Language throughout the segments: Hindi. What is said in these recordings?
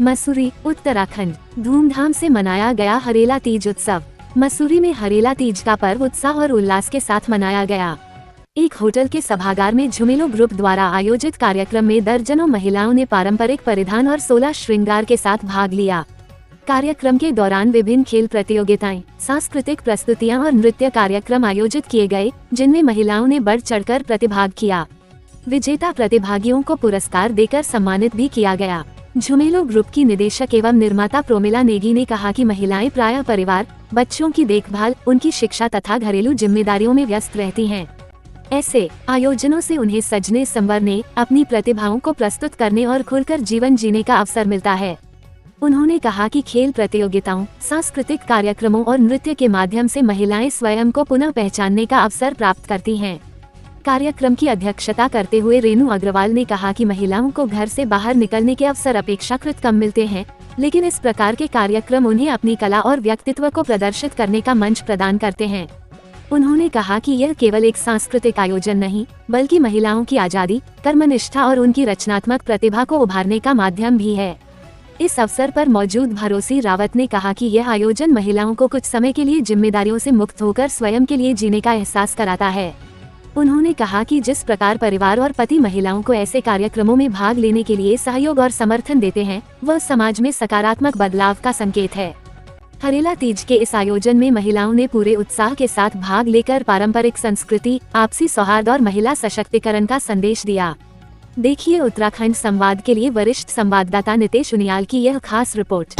मसूरी, उत्तराखंड। धूमधाम से मनाया गया हरेला तीज उत्सव। मसूरी में हरेला तीज का पर्व उत्साह और उल्लास के साथ मनाया गया। एक होटल के सभागार में झुमेलो ग्रुप द्वारा आयोजित कार्यक्रम में दर्जनों महिलाओं ने पारंपरिक परिधान और 16 श्रृंगार के साथ भाग लिया। कार्यक्रम के दौरान विभिन्न खेल प्रतियोगिताएं, सांस्कृतिक प्रस्तुतियां और नृत्य कार्यक्रम आयोजित किए गए, जिनमें महिलाओं ने बढ़ चढ़कर प्रतिभाग किया। विजेता प्रतिभागियों को पुरस्कार देकर सम्मानित भी किया गया। झुमेलो ग्रुप की निदेशक एवं निर्माता प्रोमिला नेगी ने कहा कि महिलाएं प्रायः परिवार, बच्चों की देखभाल, उनकी शिक्षा तथा घरेलू जिम्मेदारियों में व्यस्त रहती हैं। ऐसे आयोजनों से उन्हें सजने संवरने, अपनी प्रतिभाओं को प्रस्तुत करने और खुलकर जीवन जीने का अवसर मिलता है। उन्होंने कहा कि खेल प्रतियोगिताओं, सांस्कृतिक कार्यक्रमों और नृत्य के माध्यम से महिलाएं स्वयं को पुनः पहचानने का अवसर प्राप्त करती हैं। कार्यक्रम की अध्यक्षता करते हुए रेणु अग्रवाल ने कहा कि महिलाओं को घर से बाहर निकलने के अवसर अपेक्षाकृत कम मिलते हैं, लेकिन इस प्रकार के कार्यक्रम उन्हें अपनी कला और व्यक्तित्व को प्रदर्शित करने का मंच प्रदान करते हैं। उन्होंने कहा कि यह केवल एक सांस्कृतिक आयोजन नहीं, बल्कि महिलाओं की आजादी, कर्मनिष्ठा और उनकी रचनात्मक प्रतिभा को उभारने का माध्यम भी है। इस अवसर पर मौजूद भरोसी रावत ने कहा कि यह आयोजन महिलाओं को कुछ समय के लिए जिम्मेदारियों से मुक्त होकर स्वयं के लिए जीने का एहसास कराता है। उन्होंने कहा कि जिस प्रकार परिवार और पति महिलाओं को ऐसे कार्यक्रमों में भाग लेने के लिए सहयोग और समर्थन देते हैं, वह समाज में सकारात्मक बदलाव का संकेत है। हरेला तीज के इस आयोजन में महिलाओं ने पूरे उत्साह के साथ भाग लेकर पारंपरिक संस्कृति, आपसी सौहार्द और महिला सशक्तिकरण का संदेश दिया। देखिए उत्तराखंड संवाद के लिए वरिष्ठ संवाददाता नितेश उनियाल की यह खास रिपोर्ट।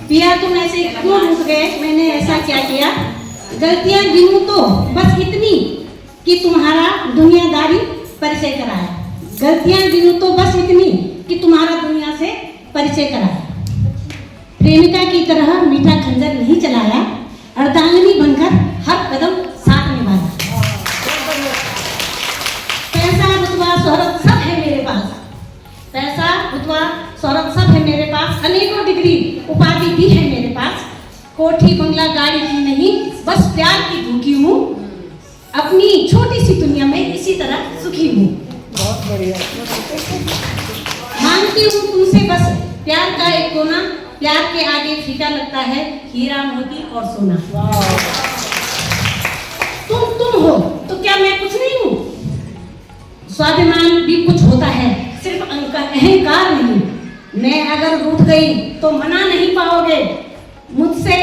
पिया तुम ऐसे क्यों रुक गए, मैंने ऐसा क्या किया। गलतियां गिनूं तो बस इतनी कि तुम्हारा दुनियादारी परिचय कराया। गलतियां गिनूं तो बस इतनी कि तुम्हारा दुनिया से परिचय कराया। प्रेमिका की तरह मीठा खंजर नहीं चलाया, अर्धांगिनी बनकर हर कदम साथ निभाया। पैसा रुतबा शोहरत सब है मेरे पास, पैसा रुतबा शोहरत सब है मेरे पास, अनेकों डिग्री उपाधि भी है मेरे पास। कोठी बंगला गाड़ी की नहीं, बस प्यार की भूखी हूँ। अपनी छोटी सी दुनिया में इसी तरह सुखी हूँ। बहुत बढ़िया। मांगती हूँ तुमसे बस प्यार का एक कोना, प्यार के आगे फीका लगता है हीरा मोती और सोना। तुम हो तो क्या मैं कुछ नहीं हूँ? स्वाभिमान भी कुछ होता है, सिर्फ अहंकार नहीं। मैं अगर रूठ गई तो मना नहीं पाओगे, मुझसे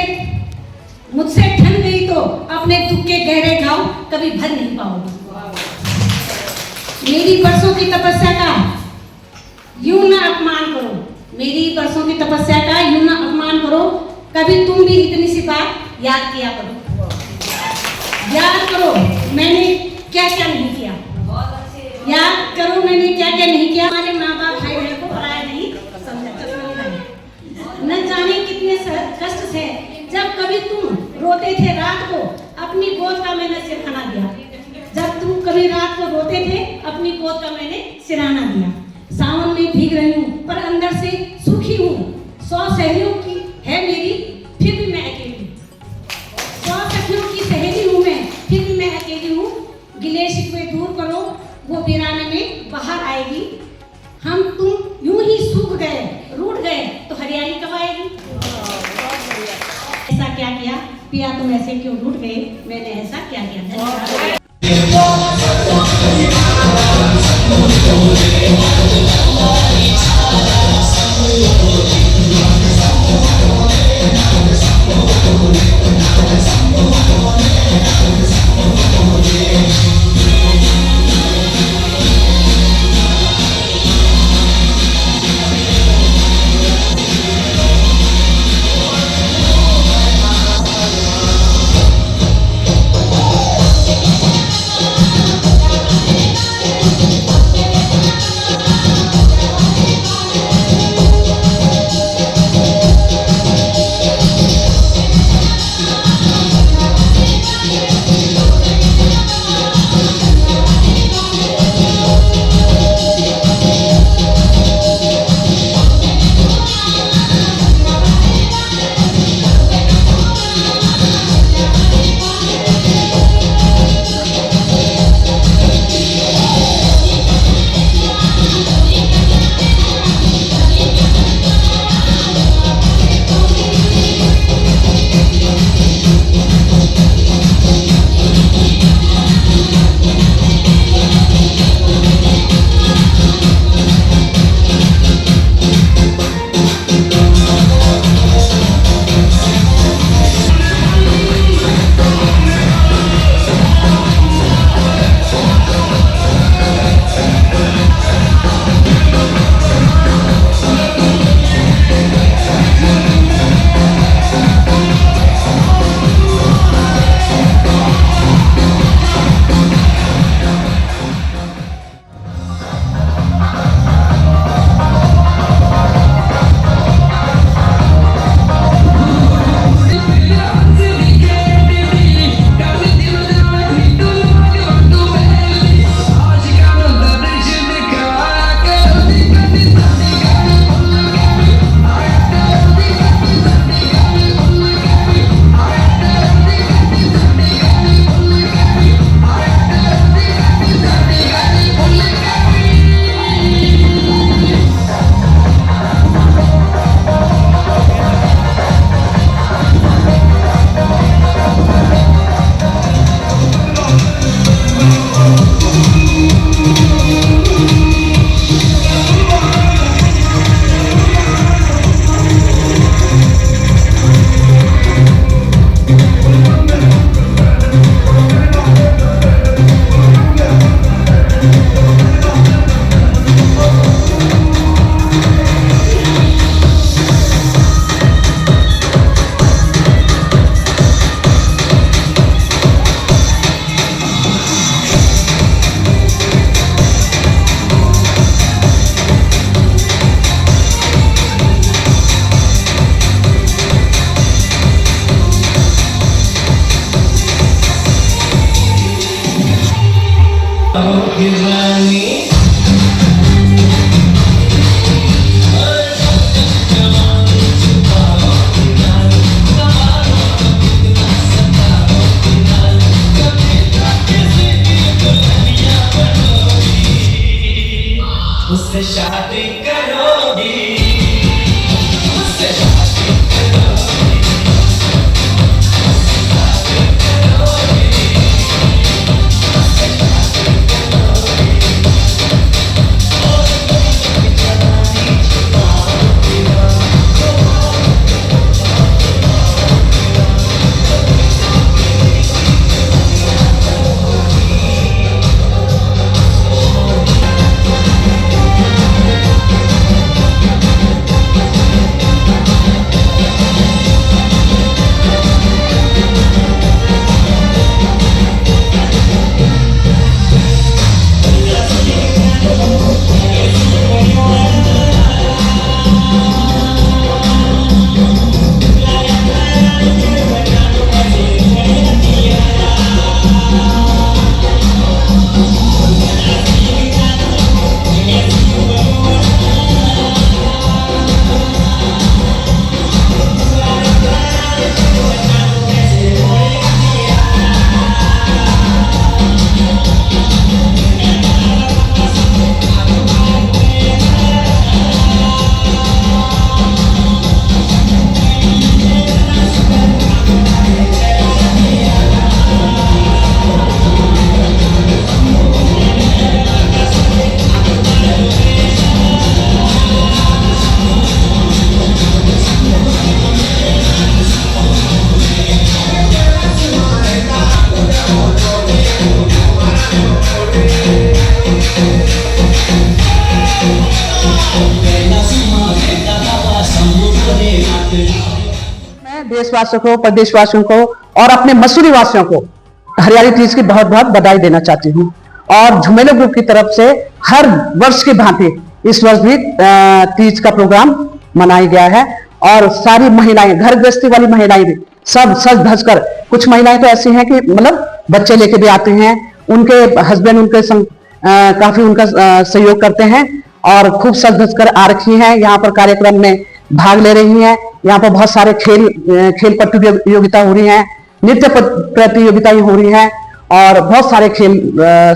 ठन गई तो अपने दुख के गहरे घाव कभी भर नहीं पाओगे। मेरी बरसों की तपस्या का यूं ना अपमान करो, मेरी बरसों की तपस्या का यूं ना अपमान करो। कभी तुम भी इतनी सी बात याद किया करो, याद करो मैंने क्या क्या नहीं किया, याद करो मैंने क्या क्या नहीं किया। हमारे माँ बाप भाई बहन को पराया नहीं समझा, न जाने कितने कष्ट से जब कभी तुम रोते थे रात को अपनी गोद का मैंने सिरहाना दिया, जब तुम कभी रात को रोते थे अपनी गोद का मैंने सिरहाना दिया। सावन में भीग रही हूँ पर अंदर से सुखी हूँ, 100 सहेलियों की है मेरी फिर भी मैं अकेली, 100 सखियों की सहेली हूँ मैं फिर भी मैं अकेली हूँ। गिले शिकवे दूर करो वो वीराने में बाहर आएगी। हम तुम यूं ही सूख गए रूठ गए तो हरियाली कब आएगी? ऐसा क्या किया पिया तुम ऐसे क्यों रूठ गए, मैंने ऐसा क्या किया? मुझसे शादी करोगी, मुझसे शादी करोगी, मुझसे शादी करोगी। मैं देशवासियों को, प्रदेशवासियों को और अपने मसूरी वासियों को हरियाली तीज की बहुत बहुत बधाई देना चाहती हूँ। और झुमेलो ग्रुप की तरफ से हर वर्ष की भांति इस वर्ष भी तीज का प्रोग्राम मनाया गया है। और सारी महिलाएं, घर गृहस्थी वाली महिलाएं भी सब सज धज कर, कुछ महिलाएं तो ऐसी हैं कि मतलब बच्चे लेके भी आते हैं, उनके हस्बैंड उनके संग काफी उनका सहयोग करते हैं और खूब सज धज कर आ रखी हैं। यहाँ पर कार्यक्रम में भाग ले रही हैं। यहाँ पर बहुत सारे खेल प्रतियोगिता हो रही हैं, नृत्य प्रतियोगिताएं हो रही हैं और बहुत सारे खेल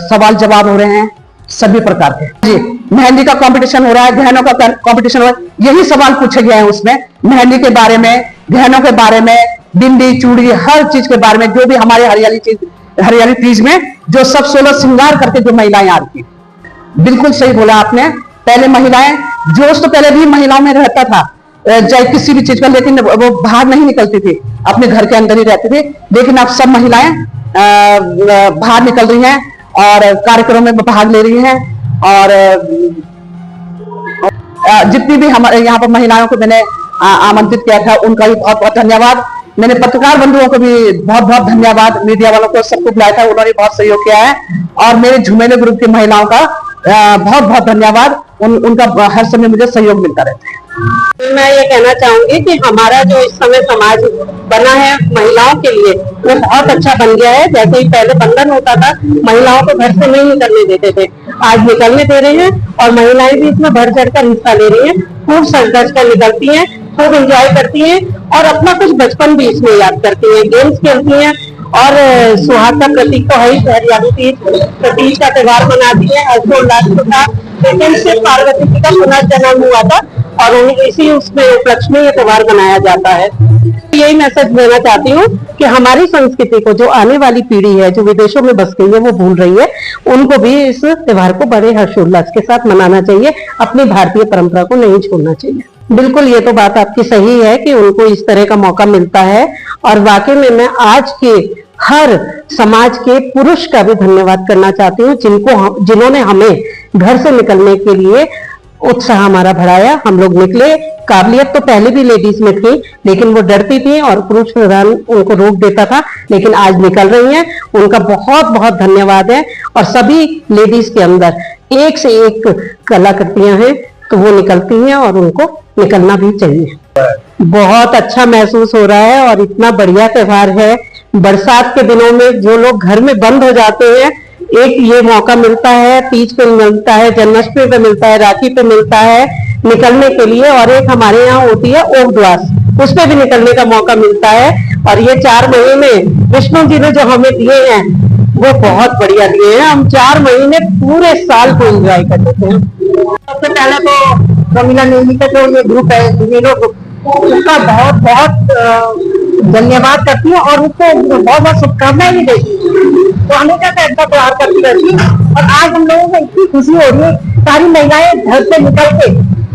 सवाल जवाब हो रहे हैं सभी प्रकार के। जी, मेहंदी का कंपटीशन हो रहा है, गहनों का कंपटीशन हो रहा है। यही सवाल पूछे गए हैं उसमें, मेहंदी के बारे में, गहनों के बारे में, बिंदी चूड़ी, हर चीज के बारे में, जो भी हमारे हरियाली तीज में जो सब 16 श्रृंगार करके जो महिलाएं आ रही। बिल्कुल सही बोला आपने। पहले महिलाएं, जोश तो पहले भी महिलाओं में रहता था चाहे किसी भी चीज का, लेकिन वो बाहर नहीं निकलती थी, अपने घर के अंदर ही रहती थी। लेकिन अब सब महिलाएं बाहर निकल रही हैं और कार्यक्रमों में भाग ले रही हैं। और जितनी भी हमारे यहाँ पर महिलाओं को मैंने आमंत्रित किया था उनका भी बहुत बहुत धन्यवाद। मैंने पत्रकार बंधुओं को भी बहुत बहुत धन्यवाद, मीडिया वालों को, सबको बुलाया था, उन्होंने बहुत सहयोग किया है। और मेरे झुमेलो ग्रुप की महिलाओं का बहुत बहुत धन्यवाद, उनका हर समय मुझे सहयोग मिलता रहता है। मैं ये कहना चाहूंगी कि हमारा जो इस समय समाज बना है महिलाओं के लिए, वो बहुत अच्छा बन गया है। जैसे ही पहले बंधन होता था, महिलाओं को घर से नहीं निकलने देते थे, आज निकलने दे रहे हैं और महिलाएं भी इसमें बढ़ चढ़ कर हिस्सा ले रही हैं, खूब सज धज कर निकलती हैं, खूब एंजॉय करती हैं और अपना कुछ बचपन भी इसमें याद करती हैं, गेम्स खेलती हैं। और सुहाग का प्रतीक तो है ही, हरियाली तीज का त्योहार मनाती है हर्षोल्लास के साथ। लेकिन सिर्फ पार्वती जी का पुनर्जन्म हुआ था और इसी उसमें उपलक्ष्य में ये त्योहार मनाया जाता है। यही मैसेज देना चाहती हूँ कि हमारी संस्कृति को जो आने वाली पीढ़ी है, जो विदेशों में बस गई है, वो भूल रही है, उनको भी इस त्योहार को बड़े हर्षोल्लास के साथ मनाना चाहिए, अपनी भारतीय परंपरा को नहीं छोड़ना चाहिए। बिल्कुल, ये तो बात आपकी सही है कि उनको इस तरह का मौका मिलता है। और वाकई में मैं आज के हर समाज के पुरुष का भी धन्यवाद करना चाहती हूँ, जिन्होंने हमें घर से निकलने के लिए उत्साह हमारा बढ़ाया। हम लोग निकले। काबिलियत तो पहले भी लेडीज में थी, लेकिन वो डरती थी और पुरुष प्रधान उनको रोक देता था, लेकिन आज निकल रही हैं। उनका बहुत बहुत धन्यवाद है। और सभी लेडीज के अंदर एक से एक कलाकृतियां हैं, तो वो निकलती हैं और उनको निकलना भी चाहिए। बहुत अच्छा महसूस हो रहा है और इतना बढ़िया त्योहार है। बरसात के दिनों में जो लोग घर में बंद हो जाते हैं, एक ये मौका मिलता है, तीज पे मिलता है, जन्माष्टमी पे मिलता है, राखी पे मिलता है निकलने के लिए। और एक हमारे यहाँ होती है ओमद्वास, उस पे भी निकलने का मौका मिलता है। और ये 4 महीने विष्णु जी ने जो हमें दिए हैं वो बहुत बढ़िया दिए हैं। हम 4 महीने पूरे साल को एंजॉय कर लेते हैं। सबसे पहले तो रमीला नेगी का जो ये ग्रुप है, झुमेलो ग्रुप, उसका बहुत बहुत धन्यवाद करती हूँ और उसको बहुत बहुत शुभकामनाएं भी देती हूँ। तो हमेशा से ऐसा प्यार करती रहती है। और आज हम लोगों को इतनी खुशी हो रही है, सारी महिलाएं घर से निकल के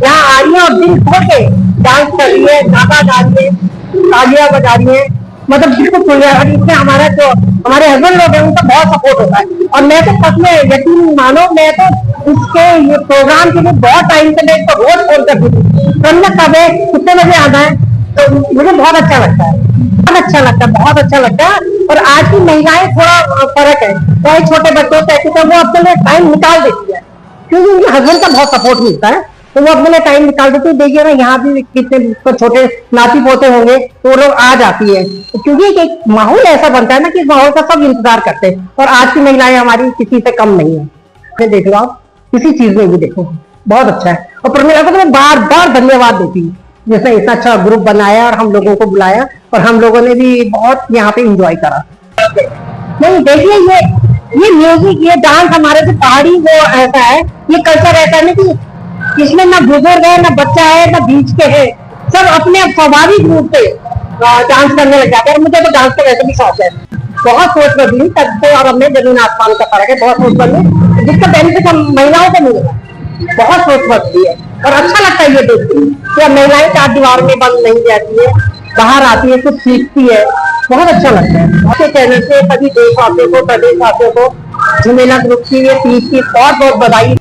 यहाँ आ रही है और दिल खोल के डांस कर रही है, गाना गा रही है, तालियां बजा रही है, मतलब बिल्कुल खुल रहा है। और इसमें हमारा जो हमारे हस्बैंड लोग हैं उनका बहुत सपोर्ट होता है। और मैं तो सच में यकीन मानो, मैं तो इसके ये प्रोग्राम के लिए बहुत टाइम से मैं इसको रोज फोन करती थी, कब है, कितने बजे आना है। तो मुझे बहुत अच्छा लगता है, बहुत अच्छा लगता है, बहुत अच्छा लगता है। और आज की महिलाएं थोड़ा फर्क है, चाहे छोटे बच्चों से तो वो अपने लिए टाइम निकाल देती है, क्योंकि उनके हस्बैंड का बहुत सपोर्ट मिलता है, तो वो अपने लिए टाइम निकाल देती है। देखिए ना, यहाँ भी कितने छोटे नाती पोते होंगे तो वो लोग आ जाती है, क्योंकि एक माहौल ऐसा बनता है ना कि इस माहौल का सब इंतजार करते हैं। और आज की महिलाएं हमारी किसी से कम नहीं है। देख लो आप, किसी चीज में भी देखो, बहुत अच्छा है। और प्रमिला को तो मैं बार बार धन्यवाद देती हूँ, जैसे इतना अच्छा ग्रुप बनाया और हम लोगों को बुलाया और हम लोगों ने भी बहुत यहाँ पे एंजॉय करा। नहीं देखिए, ये म्यूजिक, ये डांस हमारे जो पहाड़ी वो ऐसा है, ये कल्चर ऐसा है ना कि इसमें ना बुजुर्ग है, ना बच्चा है, ना बीच के है, सब अपने स्वाभाविक रूप से डांस करने लग जाते हैं। मुझे तो डांस का वैसे भी शौक है। बहुत सोच बदली तब से और हमने जमीन आसमान का फर्क है, बहुत सोच बदली, जिसका बेनिफिट हम महिलाओं को मिलेगा। बहुत सोच बदली है और अच्छा लगता है ये देखते कि महिलाएं 4 दीवार में बंद नहीं जाती है, बाहर आती है, कुछ सीखती है, बहुत अच्छा लगता है। आपके चैनल से सभी देशवासियों को, प्रदेशवासियों को झुमेला ग्रुप की ये तीज की बहुत बहुत बधाई।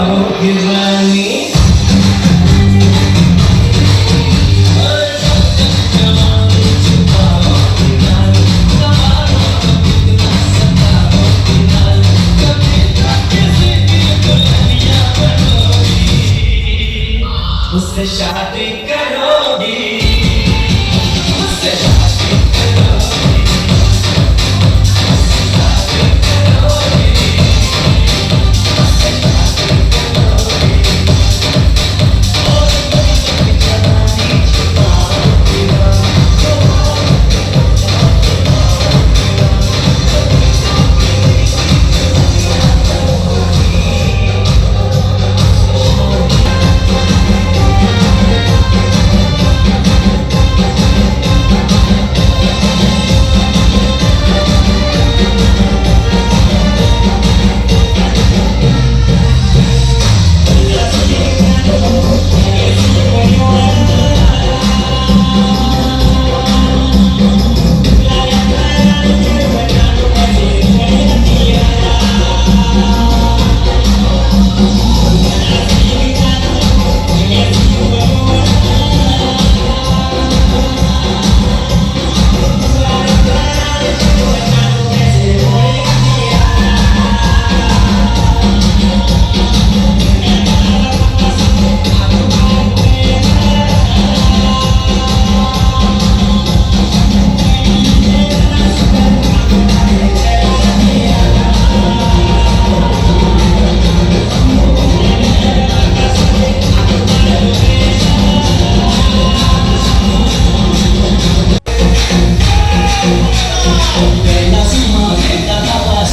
की रानी उससे शादी करोगी उससे शादी करोगी Las manetas, las